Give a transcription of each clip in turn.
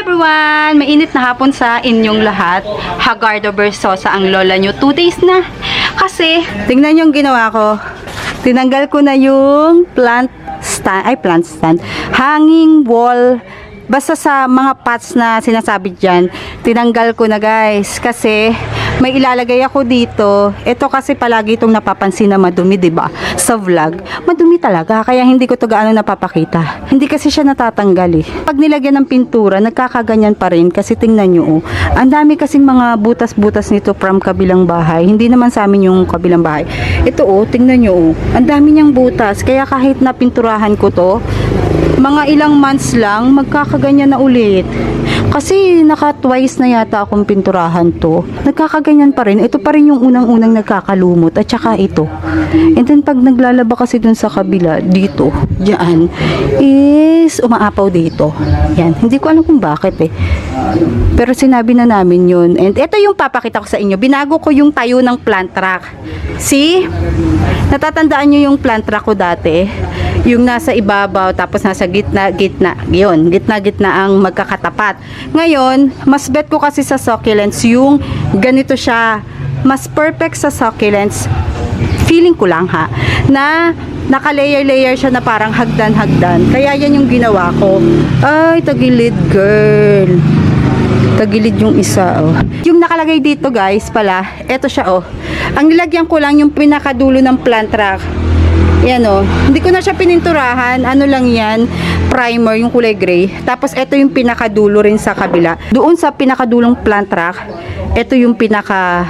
everyone! Mainit na hapon sa inyong lahat. Hagardo Versosa ang lola nyo. 2 days na. Kasi, tingnan yung ginawa ko. Tinanggal ko na yung plant stand. Hanging wall. Basta sa mga pots na sinasabi dyan, tinanggal ko na guys. Kasi, may ilalagay ako dito. Ito kasi palagi itong napapansin na madumi, diba? Sa vlog. Madumi talaga. Kaya hindi ko to gaano napapakita. Hindi kasi siya natatanggal eh. Pag nilagyan ng pintura, nagkakaganyan pa rin. Kasi tingnan nyo, oh. Ang dami kasing mga butas-butas nito from kabilang bahay. Hindi naman sa amin yung kabilang bahay. Ito, oh. Tingnan nyo, oh. Ang dami niyang butas. Kaya kahit napinturahan ko to, mga ilang months lang, magkakaganyan na ulit. Kasi naka-twice na yata akong pinturahan to. Nagkakaganyan pa rin. Ito pa rin yung unang-unang nagkakalumot. At saka ito. And then pag naglalaba kasi dun sa kabila, dito, diyan, is umaapaw dito. Yan. Hindi ko alam kung bakit eh. Pero sinabi na namin yun. And ito yung papakita ko sa inyo. Binago ko yung tayo ng plant rack. See? Natatandaan nyo yung plant rack ko dati? Yung nasa ibabaw, tapos nasa gitna. Yun, gitna ang magkakatapat. Ngayon, mas bet ko kasi sa succulents yung ganito siya. Mas perfect sa succulents. Feeling ko lang ha, na naka-layer-layer siya na parang hagdan-hagdan. Kaya yan yung ginawa ko. Ay, tagilid girl. Tagilid yung isa, oh. Yung nakalagay dito guys pala, eto siya, oh. Ang nilagyan ko lang yung pinakadulo ng plant rack. Yan, oh. Hindi ko na siya pininturahan. Ano lang yan, primer, yung kulay gray. Tapos ito yung pinakadulo rin sa kabila. Doon sa pinakadulong plant rack, ito yung pinaka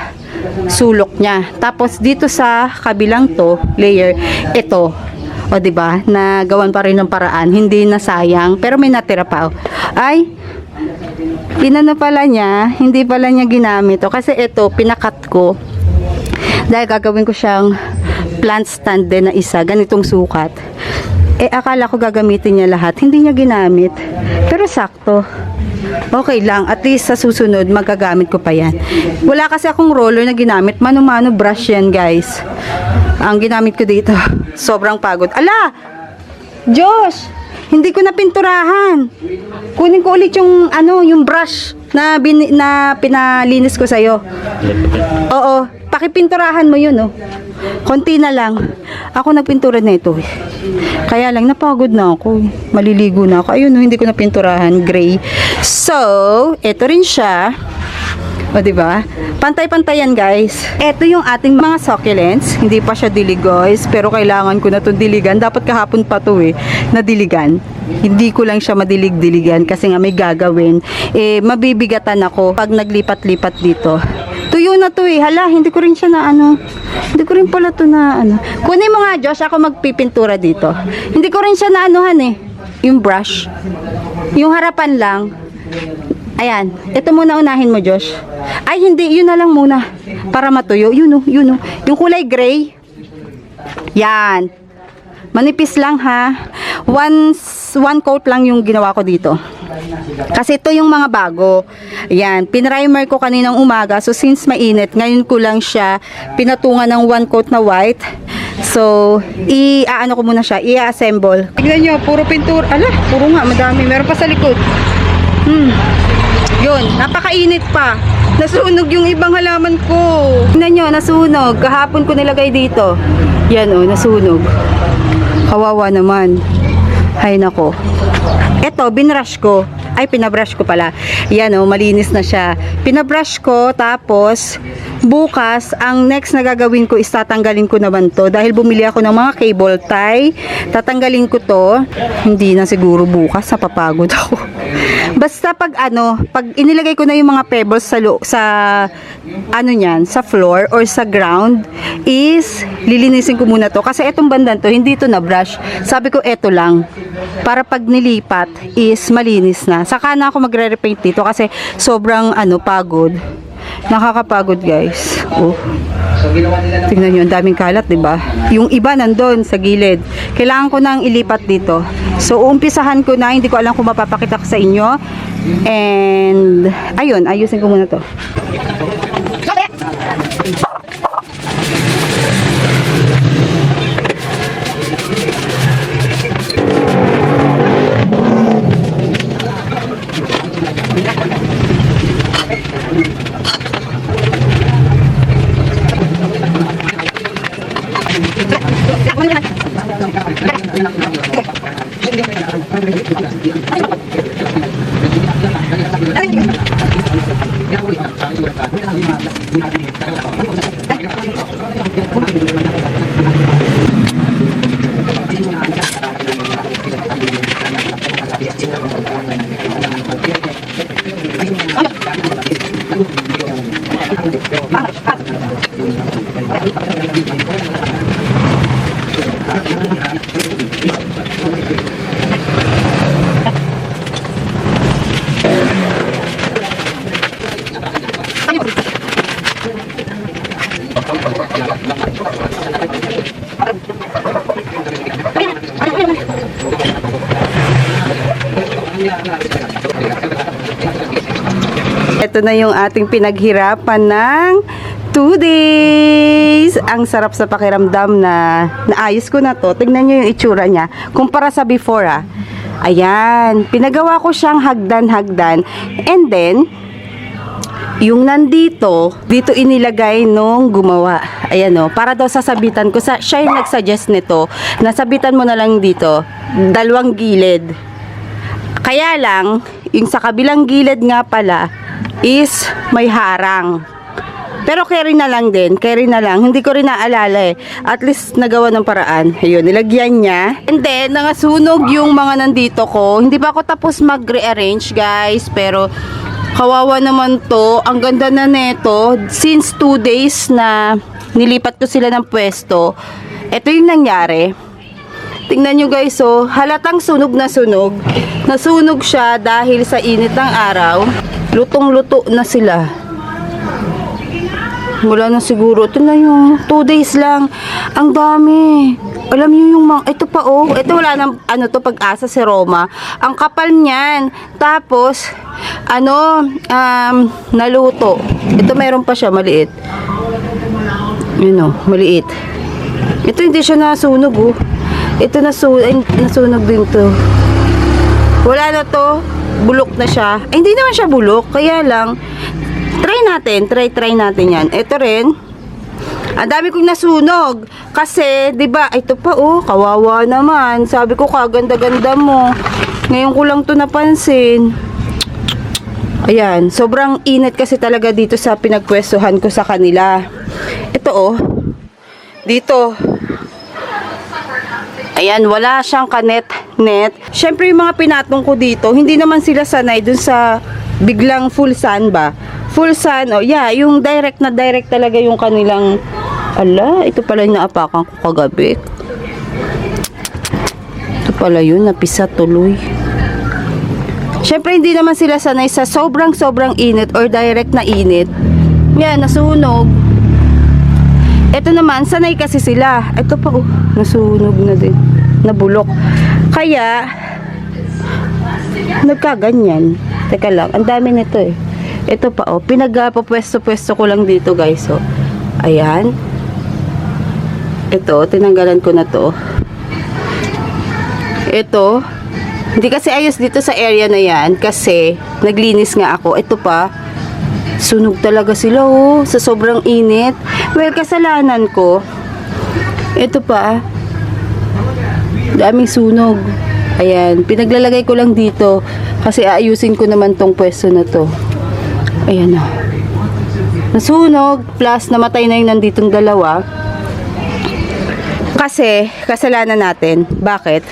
sulok niya. Tapos dito sa kabilang to, layer, ito. O, diba? Nagawan pa rin ng paraan. Hindi na sayang. Pero may natira pa, oh. Ay, inano pala niya, hindi pala niya ginamit. O, kasi ito, pinakat ko. Dahil gagawin ko siyang plant stand din na isa, ganitong sukat. Eh, akala ko gagamitin niya lahat. Hindi niya ginamit. Pero sakto. Okay lang. At least sa susunod, magagamit ko pa yan. Wala kasi akong roller na ginamit. Mano-mano brush yan, guys. Ang ginamit ko dito. Sobrang pagod. Ala! Josh! Hindi ko na pinturahan. Kunin ko ulit yung, yung brush na pinalinis ko sa'yo. Oo. Pakipinturahan mo yun, oh. Konti na lang. Ako nagpintura na ito. Kaya lang, napagod na ako. Maliligo na ako. Ayun, hindi ko napinturahan. Gray. So, ito rin siya. O, diba? Pantay-pantayan, guys. Ito yung ating mga succulents. Hindi pa siya dilig, guys. Pero kailangan ko na itong diligan. Dapat kahapon pa ito, nadiligan. Hindi ko lang siya madilig-diligan kasi nga may gagawin. Eh, mabibigatan ako pag naglipat-lipat dito. Tuyo na to eh. Hala, hindi ko rin siya na Hindi ko rin pala to na Kunin mo nga, Josh. Ako magpipintura dito. Hindi ko rin siya na yung brush. Yung harapan lang. Ayan. Ito muna unahin mo, Josh. Ay, hindi. Yun na lang muna. Para matuyo. Yun oh. Yung kulay gray. Yan. Manipis lang ha. One coat lang yung ginawa ko dito. Kasi ito yung mga bago. Ayan, pinrimer ko kaninang umaga. So since mainit, ngayon ko lang siya pinatungan ng one coat na white. So, ko muna siya, i-assemble. Tignan nyo, puro pintura. Ala, puro nga, madami. Meron pa sa likod. Yun, napakainit pa. Nasunog yung ibang halaman ko. Tignan nyo, nasunog. Kahapon ko nilagay dito. Yan oh, nasunog. Kawawa naman. Hay nako. Ito, binrush ko. Ay, pinabrush ko pala. Yan o, malinis na siya. Pinabrush ko, tapos bukas, ang next na gagawin ko is tatanggalin ko naman to. Dahil bumili ako ng mga cable tie. Tatanggalin ko to. Hindi na siguro bukas, napapagod ako. Basta pag pag inilagay ko na yung mga pebbles sa floor or sa ground, is lilinisin ko muna to. Kasi etong bandan to, hindi to na brush. Sabi ko, eto lang. Para pag nilipat, is malinis na. Saka na ako magre-repaint dito kasi sobrang pagod. Nakakapagod, guys. Oh. Tingnan nyo, ang daming kalat, diba? Yung iba nandun sa gilid. Kailangan ko nang ilipat dito. So, umpisahan ko na. Hindi ko alam kung mapapakita ko sa inyo. And, ayun, ayusin ko muna to. Ito na yung ating pinaghirapan ng 2 days. Ang sarap sa pakiramdam na naayos ko na to. Tingnan nyo yung itsura niya. Kumpara sa before Ayan. Pinagawa ko siyang hagdan-hagdan. And then, yung nandito, dito inilagay nung gumawa. Ayan para daw sasabitan ko. Siya yung nagsuggest nito. Nasabitan mo na lang dito. 2 gilid. Kaya lang, yung sa kabilang gilid nga pala, is may harang. Pero carry na lang din. Carry na lang. Hindi ko rin naalala At least nagawa ng paraan. Ayun, nilagyan niya. And then, nangasunog yung mga nandito ko. Hindi pa ako tapos mag-rearrange, guys. Pero, kawawa naman to. Ang ganda na neto. Since 2 days na nilipat ko sila ng pwesto. Ito yung nangyari. Tingnan nyo guys, halatang sunog na sunog. Nasunog siya dahil sa init ng araw. Lutong-luto na sila. Wala na siguro. Ito na yung 2 days lang. Ang dami. Alam niyo yung mga, ito pa ito wala nang, pag-asa si Roma. Ang kapal niyan. Tapos, naluto. Ito meron pa siya, maliit. Maliit. Ito hindi siya nasunog Ito nasunog din to. Wala na to. Bulok na siya. Hindi naman siya bulok. Kaya lang, try natin yan. Ito rin. Ang dami kong nasunog. Kasi, di ba ito pa kawawa naman. Sabi ko, kaganda-ganda mo. Ngayon ko lang to napansin. Ayan. Sobrang init kasi talaga dito sa pinagpwestuhan ko sa kanila. Ito dito. Ayan, wala siyang kanet-net. Siyempre, yung mga pinatong ko dito, hindi naman sila sanay dun sa biglang full sun ba? Full sun, yung direct na direct talaga yung kanilang, ito pala yung naapakan ko kagabi. Ito pala yun, napisa tuloy. Siyempre, hindi naman sila sanay sa sobrang init or direct na init. Yan, nasunog. Ito naman, sanay kasi sila. Ito pa, nasunog na din. Nabulok. Kaya, nagkaganyan. Teka lang, ang dami nito Ito pa, pinagpapwesto-pwesto ko lang dito, guys, Ayan. Ito, tinanggalan ko na to. Ito, hindi kasi ayos dito sa area na yan kasi naglinis nga ako. Ito pa, sunog talaga sila, sa sobrang init. Well, kasalanan ko. Ito pa, daming sunog. Ayan, pinaglalagay ko lang dito kasi aayusin ko naman tong pwesto na to. Ayan nasunog, plus namatay na yung nanditong dalawa. Kasi, kasalanan natin. Bakit?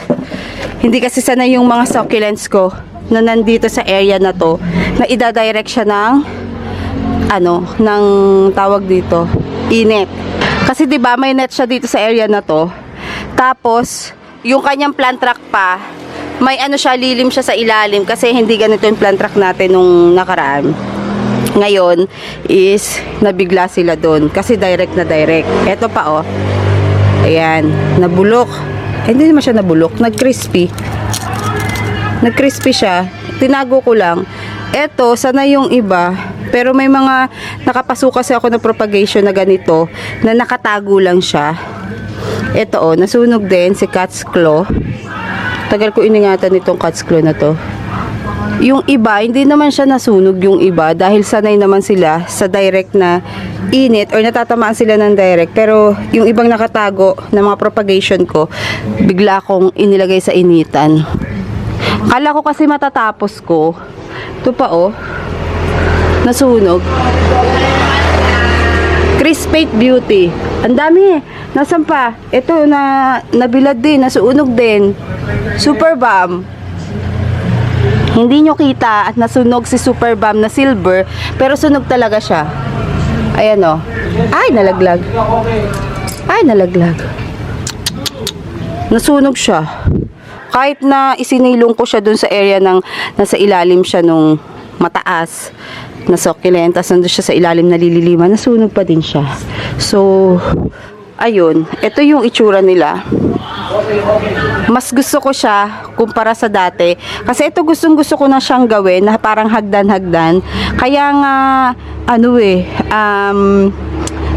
Hindi kasi sana yung mga succulents ko na nandito sa area na to na idadirect siya ng ng tawag dito, init. Kasi 'di ba may net siya dito sa area na to. Tapos yung kanyang plant track pa, may siya, lilim siya sa ilalim kasi hindi ganito yung plant track natin nung nakaraan. Ngayon is nabigla sila doon kasi direct na direct. Ito pa Ayan, nabulok. Hindi naman siya nabulok, nag-crispy. Nag-crispy siya. Tinago ko lang. Ito, sana yung iba. Pero may mga nakapasok kasi ako ng propagation na ganito na nakatago lang siya. Ito nasunog din si cat's claw. Tagal ko iningatan itong cat's claw na to. Yung iba, hindi naman siya nasunog yung iba dahil sanay naman sila sa direct na init or natatamaan sila ng direct. Pero yung ibang nakatago na mga propagation ko, bigla akong inilagay sa initan. Kala ko kasi matatapos ko. Ito pa oh. Nasunog. Crispate Beauty. Ang dami. Nasaan pa? Ito na nabilad din, nasunog din. Super Balm. Hindi nyo kita at nasunog si Super Balm na silver, pero sunog talaga siya. Ayan oh. Ay, nalaglag. Ay, nalaglag. Nasunog siya. Kahit na isinilong ko siya dun sa area ng nasa ilalim siya nung mataas na succulent, tas nandun siya sa ilalim na lililima, nasunog pa din siya. So, ayun, ito yung itsura nila. Mas gusto ko siya kumpara sa dati. Kasi ito gusto ko na siyang gawin na parang hagdan-hagdan. Kaya nga,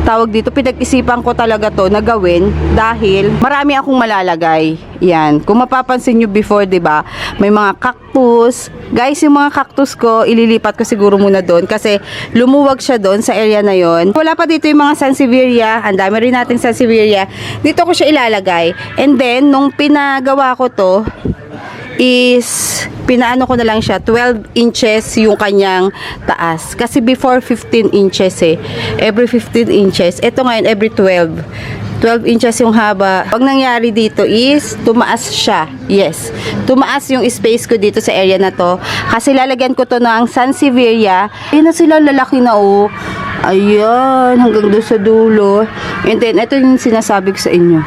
tawag dito, pinag-isipan ko talaga to na gawin dahil marami akong malalagay. Yan. Kung mapapansin nyo before, 'di ba? May mga cactus. Guys, yung mga cactus ko, ililipat ko siguro muna doon kasi lumuwag siya doon sa area na yon. Wala pa dito yung mga sansevieria. Ang dami rin nating sansevieria. Dito ko siya ilalagay. And then, nung pinagawa ko to, is pinaano ko na lang siya 12 inches yung kanyang taas kasi before 15 inches every 15 inches, ito ngayon every 12 inches yung haba. Pag nangyari dito is tumaas siya, yes, tumaas yung space ko dito sa area na to kasi lalagyan ko to ng sansevieria. Ayun na sila, lalaki na oh. Ayan, hanggang doon sa dulo. And then, ito yung sinasabi ko sa inyo.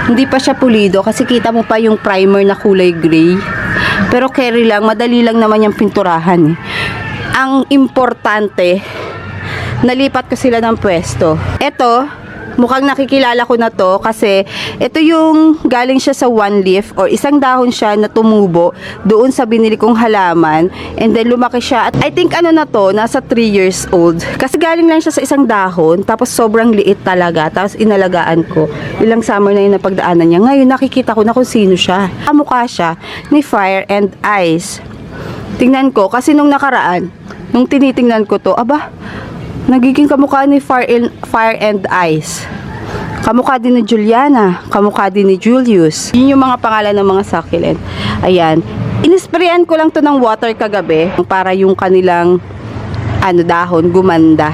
Hindi pa siya pulido kasi kita mo pa yung primer na kulay gray. Pero carry lang, madali lang naman yung pinturahan. Ang importante, nalipat ko sila ng pwesto. Ito, mukhang nakikilala ko na to kasi ito yung galing siya sa one leaf or isang dahon siya na tumubo doon sa binili kong halaman and then lumaki siya at I think na to, nasa 3 years old kasi galing lang siya sa isang dahon tapos sobrang liit talaga tapos inalagaan ko. Ilang summer na yung napagdaanan niya. Ngayon nakikita ko na kung sino siya. Kamukha siya ni Fire and Ice. Tingnan ko kasi nung nakaraan, nung tinitingnan ko to, aba, nagiging kamukha ni Fire and Ice. Kamukha din ni Juliana. Kamukha din ni Julius. Yun yung mga pangalan ng mga succulent. Ayan. Inisprayan ko lang to ng water kagabi para yung kanilang dahon gumanda.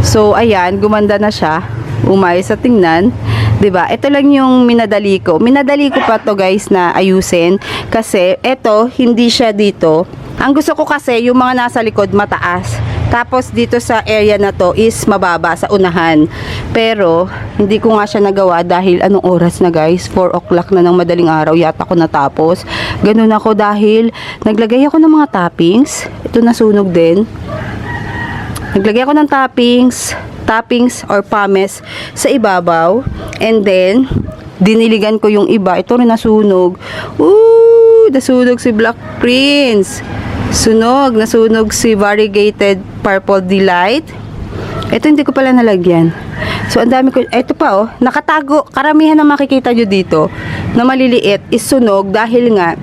So, ayan. Gumanda na siya. Umayos sa tingnan. 'Di ba? Ito lang yung minadali ko. Minadali ko pa to guys na ayusin. Kasi, ito, hindi siya dito. Ang gusto ko kasi, yung mga nasa likod mataas. Tapos dito sa area na to is mababa sa unahan. Pero hindi ko nga siya nagawa dahil anong oras na guys? 4 o'clock na ng madaling araw yata ako natapos. Ganun ako dahil naglagay ako ng mga toppings. Ito nasunog din. Naglagay ako ng toppings or pames sa ibabaw. And then diniligan ko yung iba. Ito rin nasunog. Nasunog si Black Prince. Nasunog si Variegated Purple Delight. Ito hindi ko pala nalagyan. So, ang dami ko, ito pa oh, nakatago, karamihan na makikita nyo dito, na maliliit, is sunog dahil nga,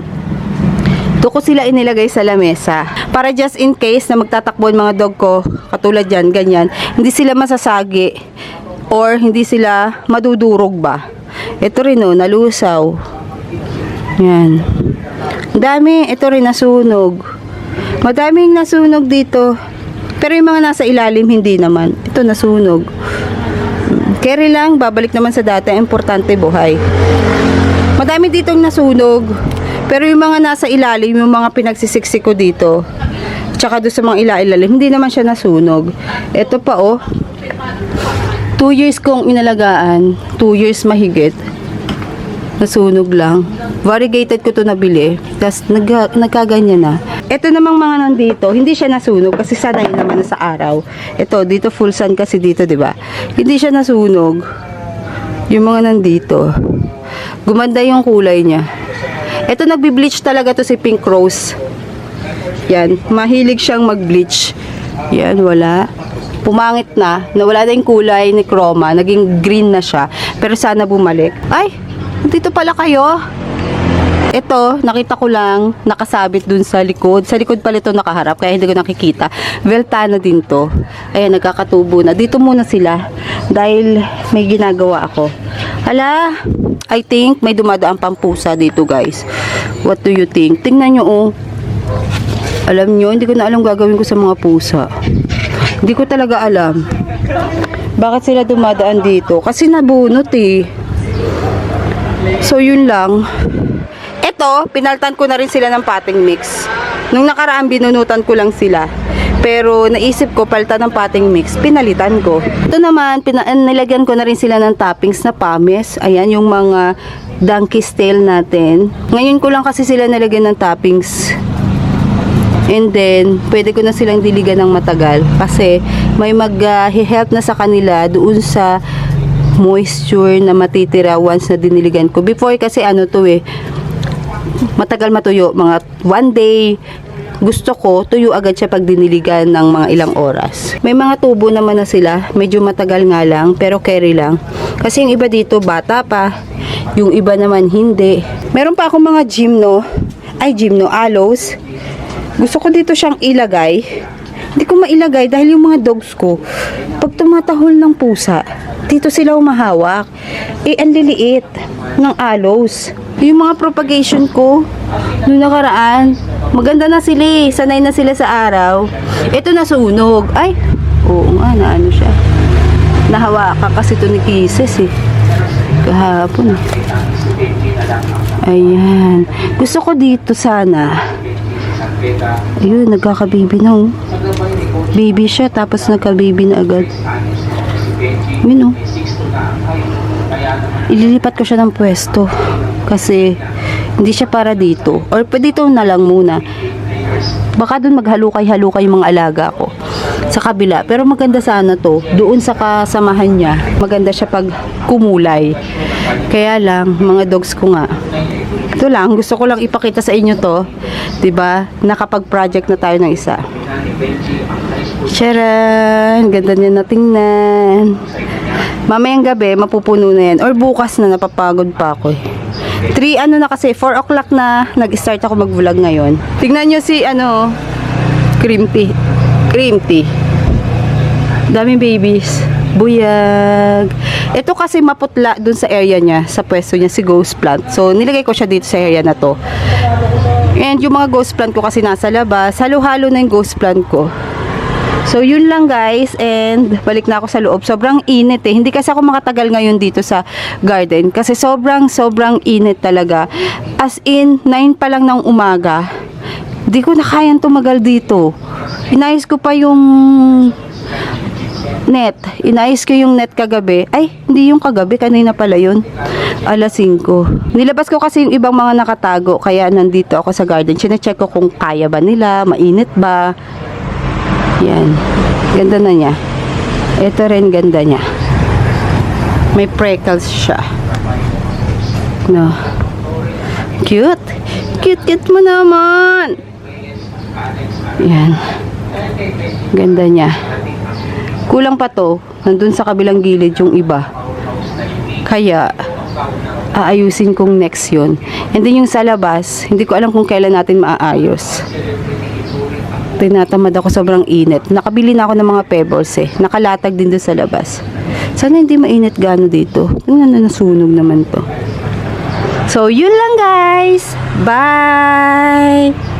doon ko sila inilagay sa lamesa. Para just in case na magtatakbo ang mga dog ko, katulad yan, ganyan, hindi sila masasagi, or hindi sila madudurog ba. Ito rin oh, nalusaw. Yan. Ang dami, ito rin nasunog. Madaming nasunog dito. Pero yung mga nasa ilalim, hindi naman. Ito nasunog. Carry lang, babalik naman sa dati. Importante buhay. Madami ditong nasunog. Pero yung mga nasa ilalim, yung mga pinagsisiksik ko dito, tsaka doon sa mga ilalim, hindi naman siya nasunog. Ito pa oh. 2 years kong inalagaan. 2 years mahigit. Nasunog lang. Variegated ko to nabili. Tapos nagkaganyan na. Ito namang mga nandito, hindi siya nasunog kasi sanay naman sa araw. Ito, dito full sun kasi dito, 'di ba? Hindi siya nasunog. Yung mga nandito. Gumanda yung kulay niya. Ito nagbi-bleach talaga to si Pink Rose. Yan, mahilig siyang mag-bleach. Yan, wala. Pumangit na, nawala na yung kulay ni chroma, naging green na siya. Pero sana bumalik. Ay, dito pala kayo. ito, nakita ko lang nakasabit dun sa likod. Sa likod pala ito nakaharap, kaya hindi ko nakikita. Veltana din to. Ayan, nagkakatubo na. Dito muna sila dahil may ginagawa ako. Hala, I think may dumadaan pang pusa dito, guys. What do you think? Tingnan nyo, oh. Alam nyo, hindi ko na alam gagawin ko sa mga pusa. Hindi ko talaga alam. Bakit sila dumadaan dito? Kasi nabunot eh. So, yun lang. Ito, pinaltan ko na rin sila ng potting mix. Nung nakaraan, binunutan ko lang sila. Pero, naisip ko, palitan ng potting mix, pinalitan ko. Ito naman, nilagyan ko na rin sila ng toppings na pames. Ayan, yung mga donkey's tail natin. Ngayon ko lang kasi sila nilagyan ng toppings. And then, pwede ko na silang diligan ng matagal. Kasi, may mag-help na sa kanila doon sa moisture na matitira once na diniligan ko. Before kasi ano to eh, matagal matuyo, mga 1 day. Gusto ko tuyo agad siya pag diniligan ng mga ilang oras. May mga tubo naman na sila, medyo matagal nga lang, pero carry lang. Kasi yung iba dito bata pa, yung iba naman hindi. Meron pa akong mga aloes. Gusto ko dito siyang ilagay. Hindi ko mailagay dahil yung mga dogs ko, pag tumatahol ng pusa, dito sila umahawak. Eh, ang liliit ng aloes. Yung mga propagation ko, nung nakaraan, maganda na sila eh. Sanay na sila sa araw. Ito nasunog. Ay, oo nga, naano siya. Nahawakan kasi ito ni Kisses eh. Kahapon. Ayan. Gusto ko dito sana. Ayun, nagkakababy na oh. Baby siya, tapos nagka-baby na agad. Yun oh. Ililipat ko siya ng pwesto. Kasi, hindi siya para dito. Or dito na lang muna. Baka dun maghalukay-halukay yung mga alaga ko. Sa kabila. Pero maganda sana to. Doon sa kasamahan niya, maganda siya pag kumulay. Kaya lang, mga dogs ko nga. Ito lang, gusto ko lang ipakita sa inyo to. 'Di ba? Nakapag-project na tayo ng isa. Charan! Ganda niya na tingnan. Mamayang gabi, mapupuno na yan. Or bukas na, napapagod pa ako eh. 4 na kasi, 4 o'clock na nag-start ako mag-vlog ngayon. Tingnan nyo si, cream tea. Daming babies. Buyag. Ito kasi maputla dun sa area niya, sa pwesto niya, si ghost plant. So, nilagay ko siya dito sa area na to. And yung mga ghost plant ko kasi nasa labas, halo-halo na yung ghost plant ko. So, yun lang guys. And, balik na ako sa loob. Sobrang init eh. Hindi kasi ako makatagal ngayon dito sa garden. Kasi sobrang init talaga. As in, 9 pa lang ng umaga. Di ko na kayang tumagal dito. Inayos ko pa yung net. Inayos ko yung net kagabi. Ay, hindi yung kagabi. Kanina pala yun. 5:00. Nilabas ko kasi yung ibang mga nakatago. Kaya nandito ako sa garden. Chine-check ko kung kaya ba nila. Mainit ba. Yan. Ganda na niya. Ito rin ganda niya. May prickles siya. No. Cute. Cute mo naman. Yan. Ganda niya. Kulang pa to. Nandun sa kabilang gilid yung iba. Kaya, aayusin kong next yun. And then yung sa labas, hindi ko alam kung kailan natin maaayos. Tinatamad ako, sobrang init. Nakabili na ako ng mga pebbles eh. Nakalatag din doon sa labas. Sana hindi mainit gano dito. Tingnan na, nasunog naman to. So, yun lang guys. Bye!